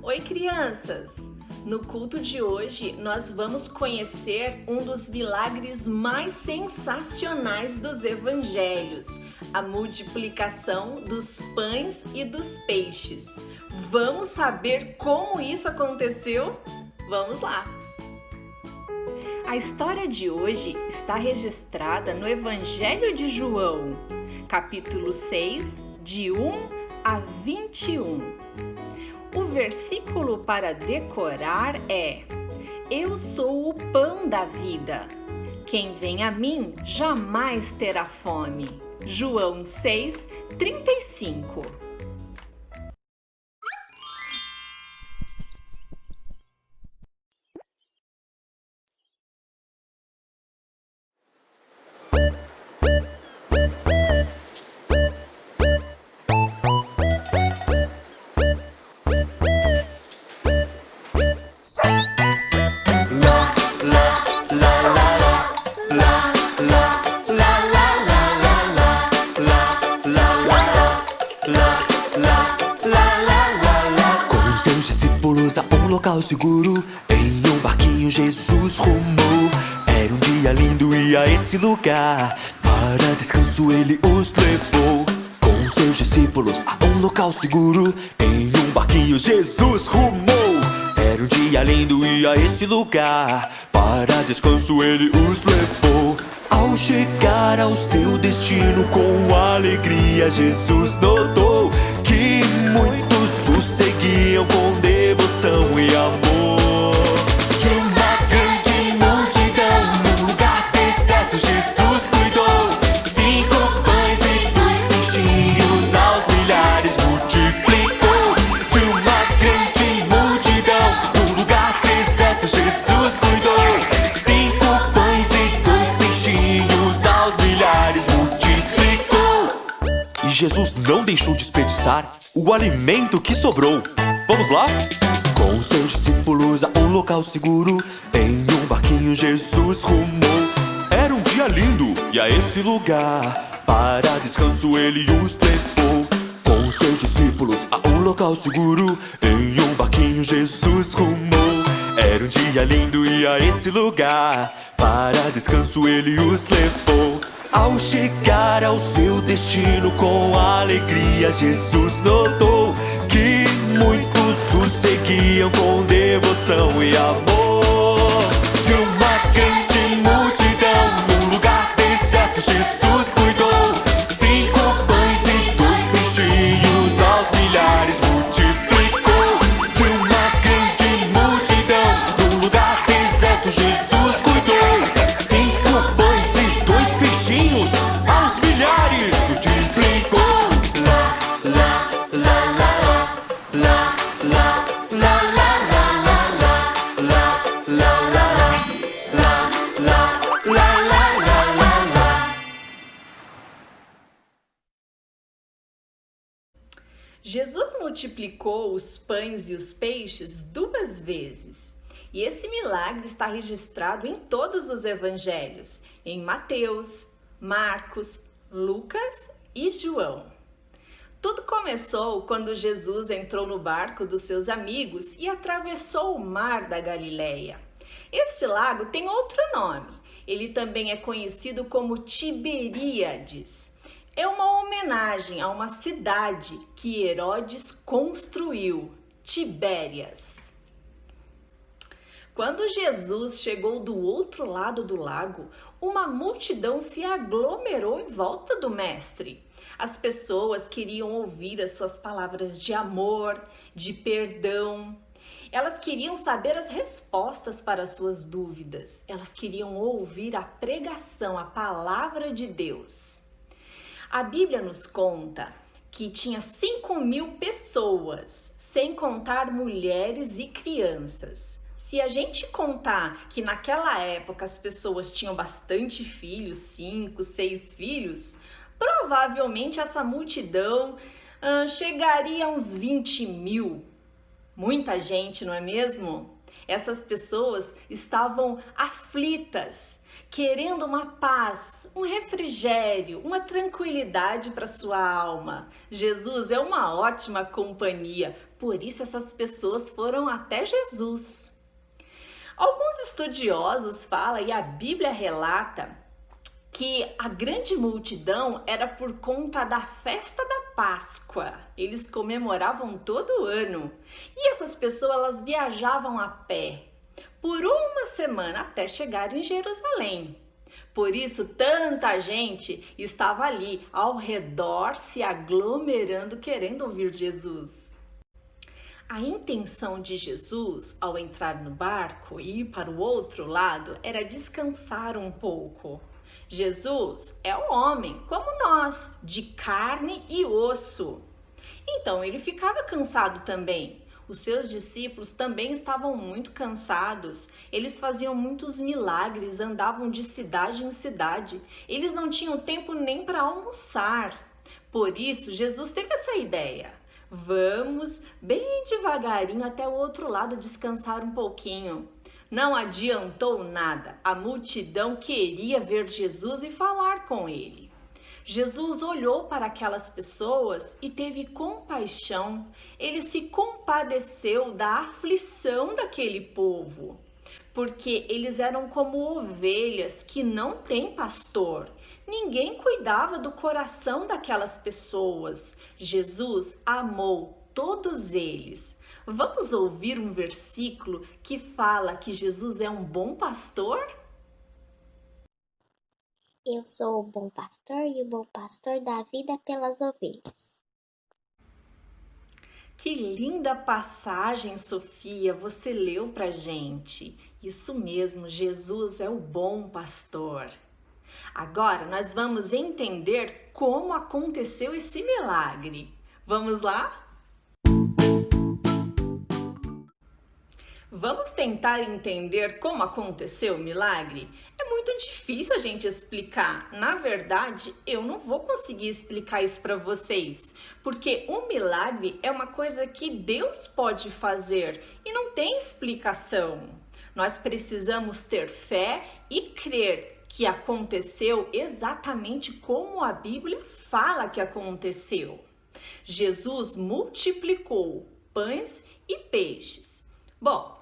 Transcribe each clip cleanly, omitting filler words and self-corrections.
Oi, crianças! No culto de hoje, nós vamos conhecer um dos milagres mais sensacionais dos evangelhos, a multiplicação dos pães e dos peixes. Vamos saber como isso aconteceu? Vamos lá! A história de hoje está registrada no Evangelho de João, capítulo 6, de 1 a 21. O versículo para decorar é: Eu sou o pão da vida. Quem vem a mim jamais terá fome. João 6, 35. Com seus discípulos a um local seguro, em um barquinho Jesus rumou. Era um dia lindo e a esse lugar para descanso ele os levou. Com seus discípulos a um local seguro, em um barquinho Jesus rumou. Era um dia lindo e a esse lugar para descanso ele os levou. Ao chegar ao seu destino com alegria, Jesus notou que muitos o seguiam com devoção e amor. De uma grande multidão, num lugar deserto, Jesus cuidou. 5 pães e 2 peixinhos aos milhares multiplicou. De uma grande multidão, num lugar deserto, Jesus cuidou. 5 pães e 2 peixinhos aos milhares multiplicou. E Jesus não deixou desperdiçar o alimento que sobrou. Vamos lá? Com seus discípulos a um local seguro, em um barquinho Jesus rumou. Era um dia lindo e a esse lugar para descanso ele os levou. Com seus discípulos a um local seguro, em um barquinho Jesus rumou. Era um dia lindo e a esse lugar para descanso ele os levou. Ao chegar ao seu destino com alegria, Jesus notou que muitos o seguiam com devoção e amor. De uma grande multidão, num lugar deserto, Jesus cuidou. 5 pães e 2 peixinhos aos milhares multiplicou. De uma grande multidão, num lugar deserto, Jesus cuidou. 5 pães e 2 peixinhos aos milhares multiplicou. Jesus multiplicou os pães e os peixes 2 vezes. E esse milagre está registrado em todos os evangelhos, em Mateus, Marcos, Lucas e João. Tudo começou quando Jesus entrou no barco dos seus amigos e atravessou o mar da Galileia. Esse lago tem outro nome. Ele também é conhecido como Tiberíades. É uma homenagem a uma cidade que Herodes construiu, Tibérias. Quando Jesus chegou do outro lado do lago, uma multidão se aglomerou em volta do mestre. As pessoas queriam ouvir as suas palavras de amor, de perdão. Elas queriam saber as respostas para as suas dúvidas. Elas queriam ouvir a pregação, a palavra de Deus. A Bíblia nos conta que tinha 5.000 pessoas, sem contar mulheres e crianças. Se a gente contar que naquela época as pessoas tinham bastante filhos, 5, 6 filhos, provavelmente essa multidão chegaria a uns 20.000. Muita gente, não é mesmo? Essas pessoas estavam aflitas, querendo uma paz, um refrigério, uma tranquilidade para sua alma. Jesus é uma ótima companhia, por isso essas pessoas foram até Jesus. Alguns estudiosos falam e a Bíblia relata que a grande multidão era por conta da festa da Páscoa. Eles comemoravam todo ano. E essas pessoas elas viajavam a pé por uma semana até chegar em Jerusalém. Por isso, tanta gente estava ali ao redor, se aglomerando, querendo ouvir Jesus. A intenção de Jesus, ao entrar no barco e ir para o outro lado, era descansar um pouco. Jesus é um homem, como nós, de carne e osso. Então, ele ficava cansado também. Os seus discípulos também estavam muito cansados. Eles faziam muitos milagres, andavam de cidade em cidade. Eles não tinham tempo nem para almoçar. Por isso, Jesus teve essa ideia. Vamos bem devagarinho até o outro lado descansar um pouquinho. Não adiantou nada. A multidão queria ver Jesus e falar com ele. Jesus olhou para aquelas pessoas e teve compaixão. Ele se compadeceu da aflição daquele povo, porque eles eram como ovelhas que não têm pastor. Ninguém cuidava do coração daquelas pessoas. Jesus amou todos eles. Vamos ouvir um versículo que fala que Jesus é um bom pastor? Eu sou o bom pastor e o bom pastor dá vida pelas ovelhas. Que linda passagem, Sofia, você leu pra gente. Isso mesmo, Jesus é o bom pastor. Agora nós vamos entender como aconteceu esse milagre. Vamos lá? Vamos tentar entender como aconteceu o milagre? É muito difícil a gente explicar. Na verdade, eu não vou conseguir explicar isso para vocês, porque um milagre é uma coisa que Deus pode fazer e não tem explicação. Nós precisamos ter fé e crer que aconteceu exatamente como a Bíblia fala que aconteceu. Jesus multiplicou pães e peixes. Bom,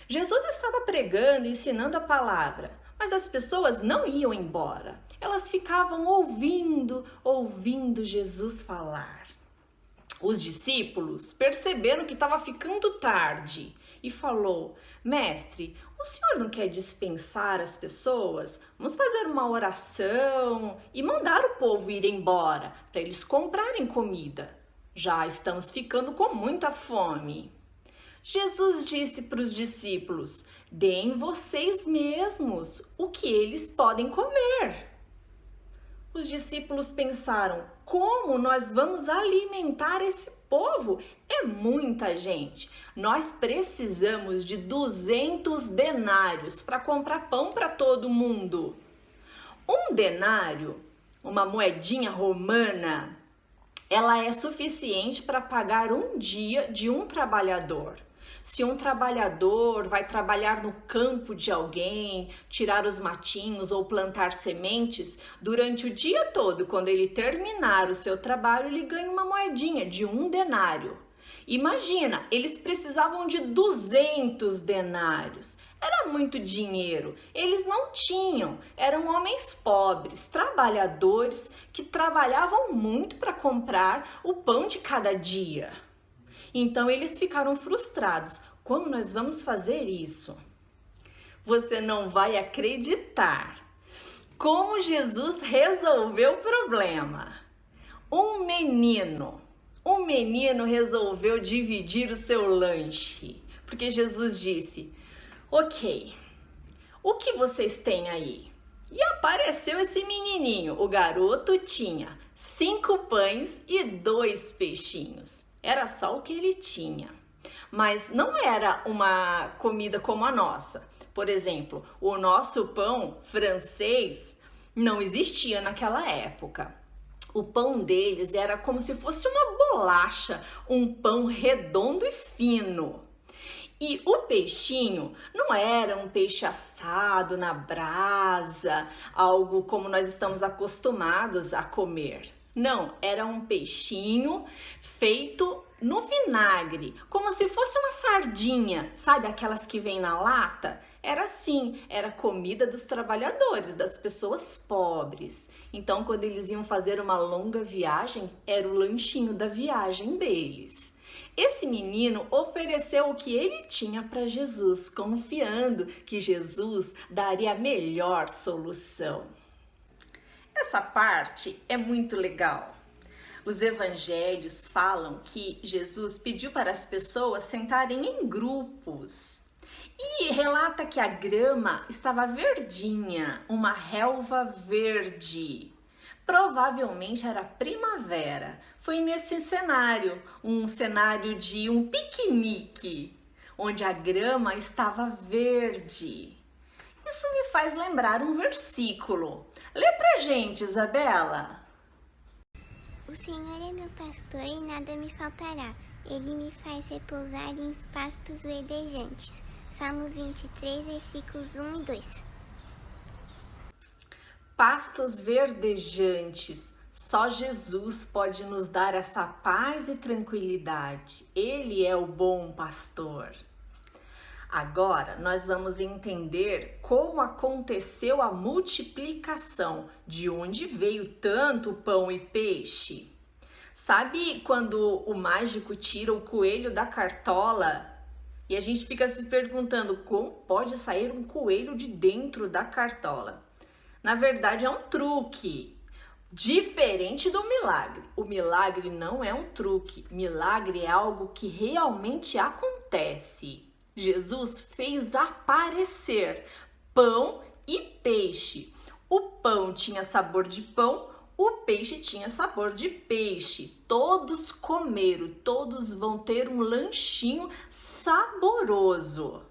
Jesus estava pregando e ensinando a palavra, mas as pessoas não iam embora. Elas ficavam ouvindo Jesus falar. Os discípulos perceberam que estava ficando tarde e falou: Mestre, o senhor não quer dispensar as pessoas? Vamos fazer uma oração e mandar o povo ir embora para eles comprarem comida. Já estamos ficando com muita fome. Jesus disse para os discípulos: deem vocês mesmos o que eles podem comer. Os discípulos pensaram: como nós vamos alimentar esse povo? É muita gente. Nós precisamos de 200 denários para comprar pão para todo mundo. Um denário, uma moedinha romana, ela é suficiente para pagar um dia de um trabalhador. Se um trabalhador vai trabalhar no campo de alguém, tirar os matinhos ou plantar sementes, durante o dia todo, quando ele terminar o seu trabalho, ele ganha uma moedinha de 1 denário. Imagina, eles precisavam de 200 denários. Era muito dinheiro. Eles não tinham. Eram homens pobres, trabalhadores que trabalhavam muito para comprar o pão de cada dia. Então eles ficaram frustrados. Como nós vamos fazer isso? Você não vai acreditar como Jesus resolveu o problema. Um menino resolveu dividir o seu lanche, porque Jesus disse: ok, o que vocês têm aí? E apareceu esse menininho. O garoto tinha 5 pães e 2 peixinhos. Era só o que ele tinha. Mas não era uma comida como a nossa. Por exemplo, o nosso pão francês não existia naquela época. O pão deles era como se fosse uma bolacha, um pão redondo e fino. E o peixinho não era um peixe assado na brasa, algo como nós estamos acostumados a comer. Não, era um peixinho feito no vinagre, como se fosse uma sardinha, sabe aquelas que vêm na lata? Era assim, era comida dos trabalhadores, das pessoas pobres. Então, quando eles iam fazer uma longa viagem, era o lanchinho da viagem deles. Esse menino ofereceu o que ele tinha para Jesus, confiando que Jesus daria a melhor solução. Essa parte é muito legal. Os evangelhos falam que Jesus pediu para as pessoas sentarem em grupos e relata que a grama estava verdinha, uma relva verde. Provavelmente era primavera. Foi nesse cenário, um cenário de um piquenique, onde a grama estava verde. Isso me faz lembrar um versículo. Lê pra gente, Isabela. O Senhor é meu pastor e nada me faltará. Ele me faz repousar em pastos verdejantes. Salmo 23, versículos 1 e 2. Pastos verdejantes. Só Jesus pode nos dar essa paz e tranquilidade. Ele é o bom pastor. Agora nós vamos entender como aconteceu a multiplicação, de onde veio tanto pão e peixe. Sabe quando o mágico tira o coelho da cartola e a gente fica se perguntando como pode sair um coelho de dentro da cartola? Na verdade é um truque, diferente do milagre. O milagre não é um truque, milagre é algo que realmente acontece. Jesus fez aparecer pão e peixe. O pão tinha sabor de pão, o peixe tinha sabor de peixe. Todos comeram, todos vão ter um lanchinho saboroso.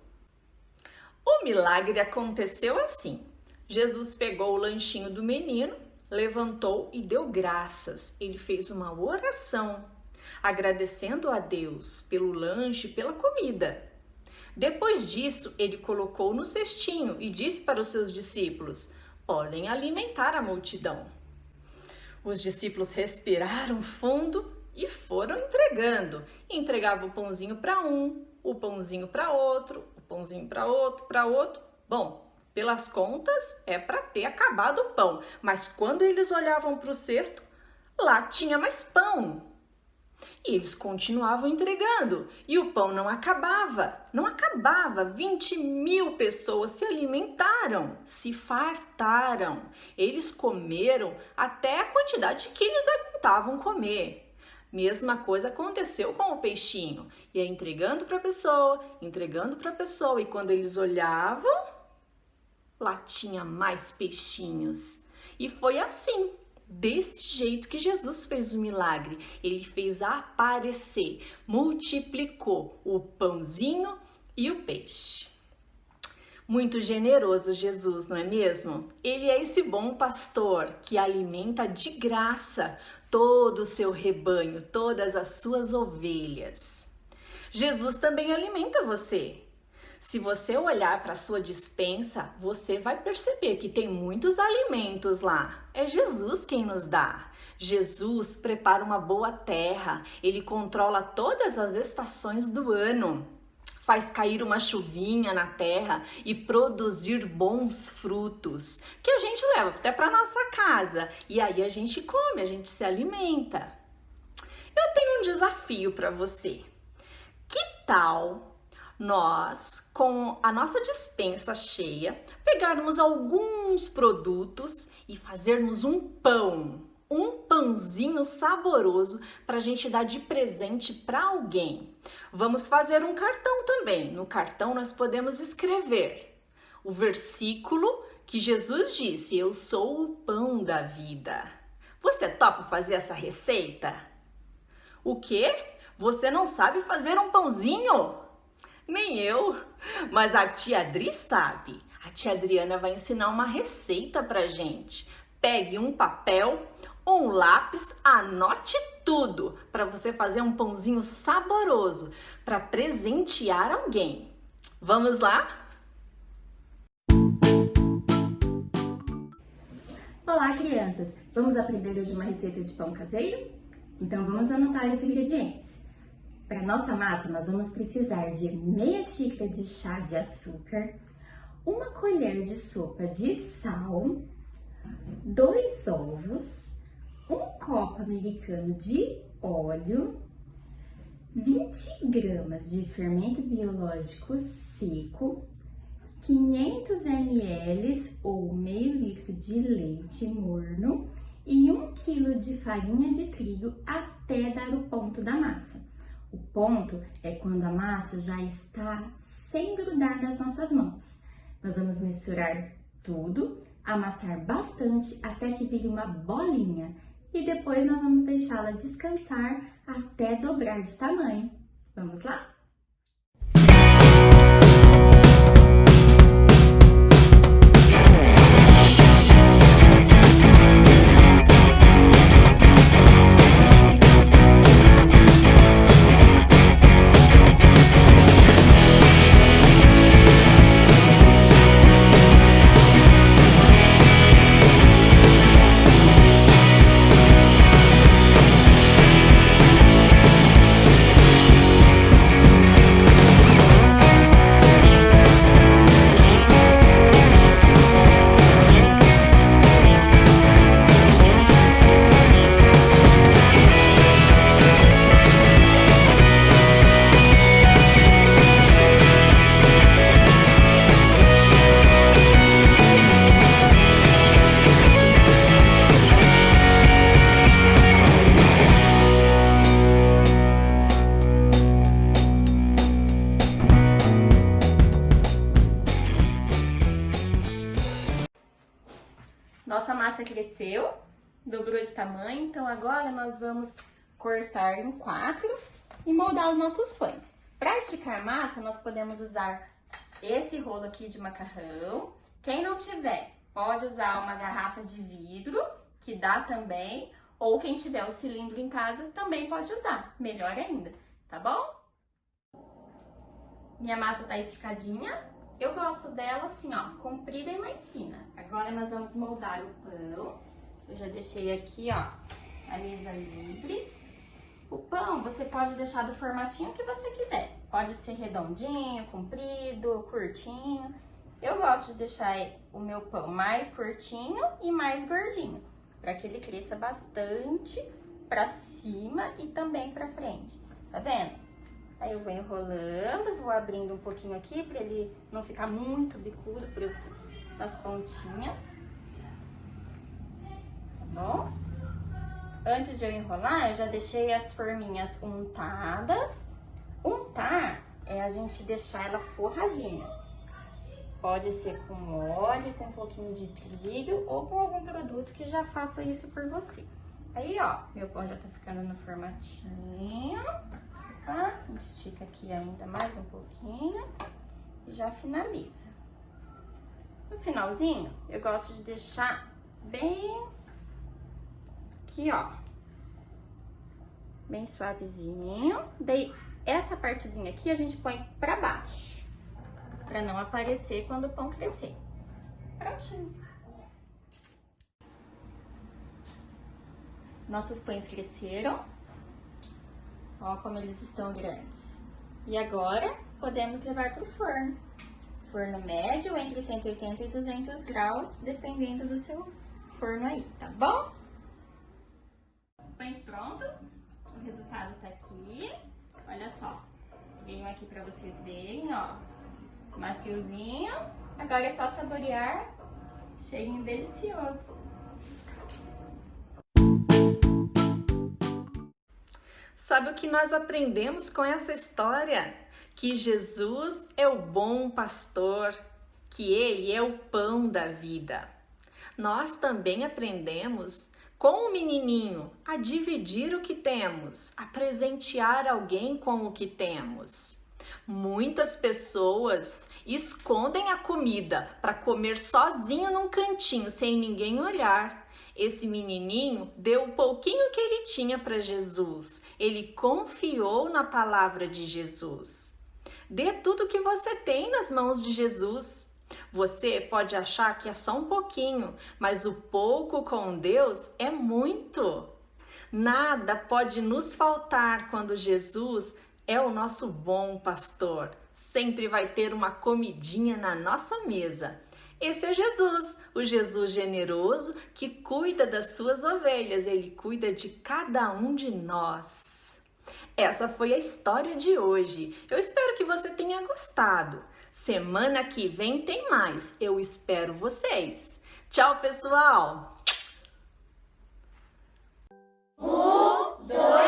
O milagre aconteceu assim. Jesus pegou o lanchinho do menino, levantou e deu graças. Ele fez uma oração, agradecendo a Deus pelo lanche, pela comida. Depois disso, ele colocou no cestinho e disse para os seus discípulos: podem alimentar a multidão. Os discípulos respiraram fundo e foram entregando. Entregavam o pãozinho para um, o pãozinho para outro, o pãozinho para outro, para outro. Bom, pelas contas, é para ter acabado o pão. Mas quando eles olhavam para o cesto, lá tinha mais pão. E eles continuavam entregando e o pão não acabava, não acabava. 20.000 pessoas se alimentaram, se fartaram. Eles comeram até a quantidade que eles aguentavam comer. Mesma coisa aconteceu com o peixinho. Ia entregando para a pessoa e quando eles olhavam, lá tinha mais peixinhos. E foi assim. Desse jeito que Jesus fez o milagre, ele fez aparecer, multiplicou o pãozinho e o peixe. Muito generoso Jesus, não é mesmo? Ele é esse bom pastor que alimenta de graça todo o seu rebanho, todas as suas ovelhas. Jesus também alimenta você. Se você olhar para a sua despensa, você vai perceber que tem muitos alimentos lá. É Jesus quem nos dá. Jesus prepara uma boa terra, ele controla todas as estações do ano, faz cair uma chuvinha na terra e produzir bons frutos, que a gente leva até para nossa casa e aí a gente come, a gente se alimenta. Eu tenho um desafio para você. Que tal nós, com a nossa despensa cheia, pegarmos alguns produtos e fazermos um pãozinho saboroso para a gente dar de presente para alguém? Vamos fazer um cartão também. No cartão nós podemos escrever o versículo que Jesus disse: eu sou o pão da vida. Você topa fazer essa receita? O quê? Você não sabe fazer um pãozinho? Nem eu, mas a tia Adri sabe. A tia Adriana vai ensinar uma receita pra gente. Pegue um papel, Um lápis, anote tudo para você fazer um pãozinho saboroso para presentear alguém. Vamos lá? Olá, crianças! Vamos aprender hoje uma receita de pão caseiro? Então vamos anotar os ingredientes. Para nossa massa, nós vamos precisar de meia xícara de chá de açúcar, uma colher de sopa de sal, 2 ovos, um copo americano de óleo, 20 gramas de fermento biológico seco, 500 ml ou meio litro de leite morno e 1 kg de farinha de trigo até dar o ponto da massa. O ponto é quando a massa já está sem grudar nas nossas mãos. Nós vamos misturar tudo, amassar bastante até que vire uma bolinha e depois nós vamos deixá-la descansar até dobrar de tamanho. Vamos lá? Nossa massa cresceu, dobrou de tamanho, então agora nós vamos cortar em 4 e moldar os nossos pães. Para esticar a massa, nós podemos usar esse rolo aqui de macarrão. Quem não tiver, pode usar uma garrafa de vidro, que dá também, ou quem tiver o cilindro em casa também pode usar, melhor ainda, tá bom? Minha massa tá esticadinha. Eu gosto dela assim, ó, comprida e mais fina. Agora nós vamos moldar o pão. Eu já deixei aqui, ó, a mesa livre. O pão você pode deixar do formatinho que você quiser. Pode ser redondinho, comprido, curtinho. Eu gosto de deixar o meu pão mais curtinho e mais gordinho, para que ele cresça bastante para cima e também para frente. Tá vendo? Aí eu vou enrolando, vou abrindo um pouquinho aqui para ele não ficar muito bicudo nas pontinhas. Tá bom? Antes de eu enrolar, eu já deixei as forminhas untadas. Untar é a gente deixar ela forradinha. Pode ser com óleo, com um pouquinho de trigo ou com algum produto que já faça isso por você. Aí, ó, meu pão já tá ficando no formatinho. Tá? Estica aqui ainda mais um pouquinho e já finaliza. No finalzinho, eu gosto de deixar bem aqui, ó, bem suavezinho. Daí, essa partezinha aqui a gente põe pra baixo, pra não aparecer quando o pão crescer. Prontinho. Nossos pães cresceram. Ó como eles estão grandes. E agora, podemos levar para o forno. Forno médio, entre 180 e 200 graus, dependendo do seu forno aí, tá bom? Pães prontos. O resultado tá aqui. Olha só. Venho aqui para vocês verem, ó. Maciozinho. Agora é só saborear. Cheirinho delicioso. Sabe o que nós aprendemos com essa história? Que Jesus é o bom pastor, que Ele é o pão da vida. Nós também aprendemos com o menininho a dividir o que temos, a presentear alguém com o que temos. Muitas pessoas escondem a comida para comer sozinho num cantinho, sem ninguém olhar. Esse menininho deu o pouquinho que ele tinha para Jesus. Ele confiou na palavra de Jesus. Dê tudo que você tem nas mãos de Jesus. Você pode achar que é só um pouquinho, mas o pouco com Deus é muito. Nada pode nos faltar quando Jesus é o nosso bom pastor. Sempre vai ter uma comidinha na nossa mesa. Esse é Jesus, o Jesus generoso que cuida das suas ovelhas. Ele cuida de cada um de nós. Essa foi a história de hoje. Eu espero que você tenha gostado. Semana que vem tem mais. Eu espero vocês. Tchau, pessoal! 1, 2,